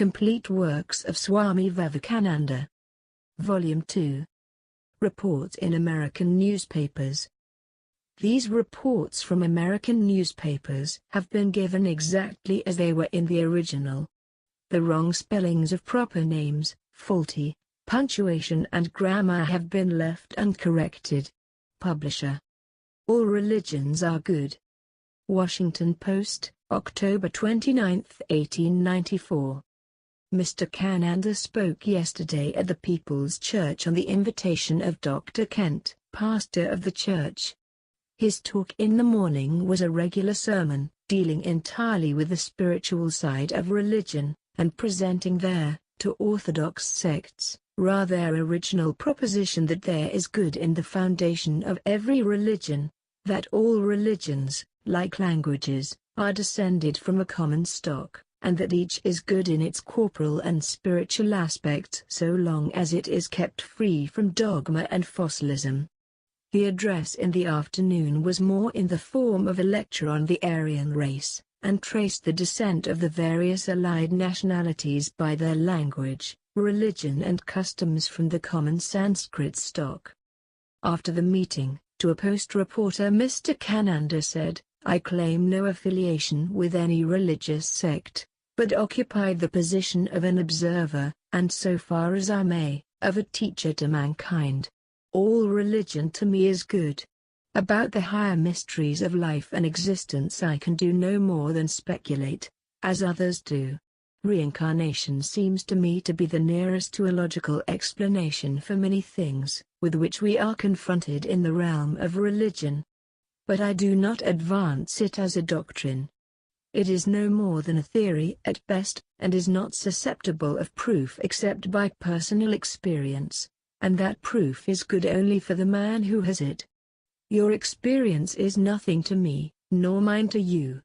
Complete Works of Swami Vivekananda. Volume 2. Reports in American newspapers. These reports from American newspapers have been given exactly as they were in the original. The wrong spellings of proper names, faulty punctuation and grammar have been left uncorrected. Publisher. All religions are good. Washington Post, October 29, 1894. Mr. Kananda spoke yesterday at the People's Church on the invitation of Dr. Kent, pastor of the church. His talk in the morning was a regular sermon, dealing entirely with the spiritual side of religion, and presenting there, to orthodox sects, their original proposition that there is good in the foundation of every religion, that all religions, like languages, are descended from a common stock, and that each is good in its corporal and spiritual aspects so long as it is kept free from dogma and fossilism. The address in the afternoon was more in the form of a lecture on the Aryan race, and traced the descent of the various allied nationalities by their language, religion and customs from the common Sanskrit stock. After the meeting, to a Post reporter, Mr. Kananda said, "I claim no affiliation with any religious sect, but occupy the position of an observer, and so far as I may, of a teacher to mankind. All religion to me is good. About the higher mysteries of life and existence I can do no more than speculate, as others do. Reincarnation seems to me to be the nearest to a logical explanation for many things, with which we are confronted in the realm of religion. But I do not advance it as a doctrine. It is no more than a theory at best, and is not susceptible of proof except by personal experience, and that proof is good only for the man who has it. Your experience is nothing to me, nor mine to you.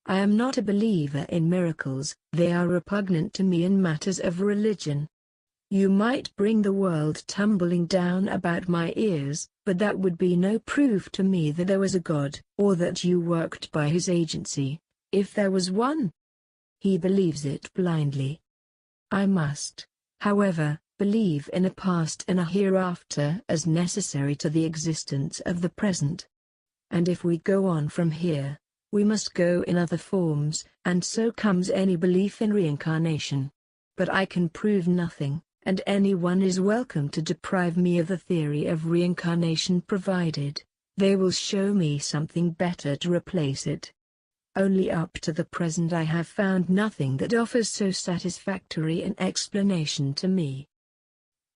I am not a believer in miracles, they are repugnant to me in matters of religion. You might bring the world tumbling down about my ears, but that would be no proof to me that there was a God, or that you worked by his agency, if there was one. He believes it blindly. I must, however, believe in a past and a hereafter as necessary to the existence of the present. And if we go on from here, we must go in other forms, and so comes any belief in reincarnation. But I can prove nothing, and anyone is welcome to deprive me of the theory of reincarnation provided they will show me something better to replace it. Only up to the present I have found nothing that offers so satisfactory an explanation to me."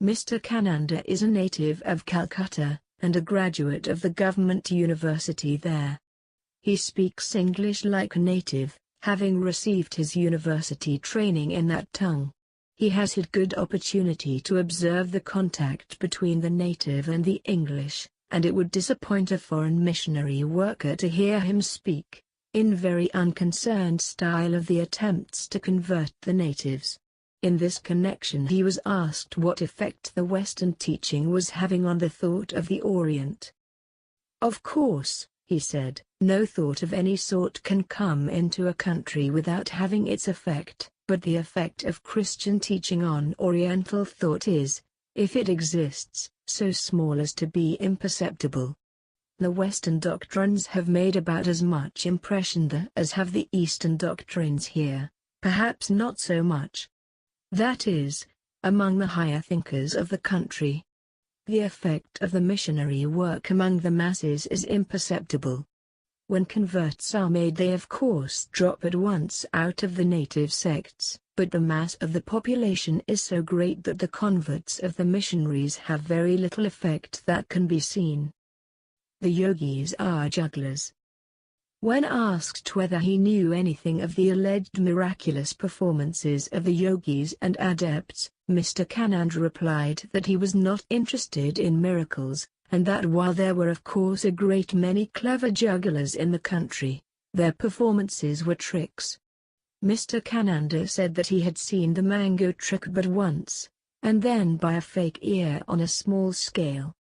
Mr. Kananda is a native of Calcutta, and a graduate of the government university there. He speaks English like a native, having received his university training in that tongue. He has had good opportunity to observe the contact between the native and the English, and it would disappoint a foreign missionary worker to hear him speak, in very unconcerned style, of the attempts to convert the natives. In this connection he was asked what effect the Western teaching was having on the thought of the Orient. "Of course," he said, "no thought of any sort can come into a country without having its effect, but the effect of Christian teaching on Oriental thought is, if it exists, so small as to be imperceptible. The Western doctrines have made about as much impression there as have the Eastern doctrines here, perhaps not so much. That is, among the higher thinkers of the country. The effect of the missionary work among the masses is imperceptible. When converts are made they of course drop at once out of the native sects, but the mass of the population is so great that the converts of the missionaries have very little effect that can be seen. The yogis are jugglers." When asked whether he knew anything of the alleged miraculous performances of the yogis and adepts, Mr. Kananda replied that he was not interested in miracles, and that while there were of course a great many clever jugglers in the country, their performances were tricks. Mr. Kananda said that he had seen the mango trick but once, and then by a fake ear on a small scale.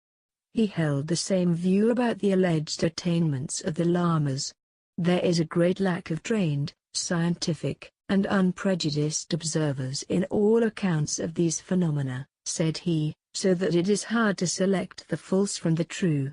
He held the same view about the alleged attainments of the lamas. There is a great lack of trained, scientific, and unprejudiced observers in all accounts of these phenomena," said he, "so that it is hard to select the false from the true.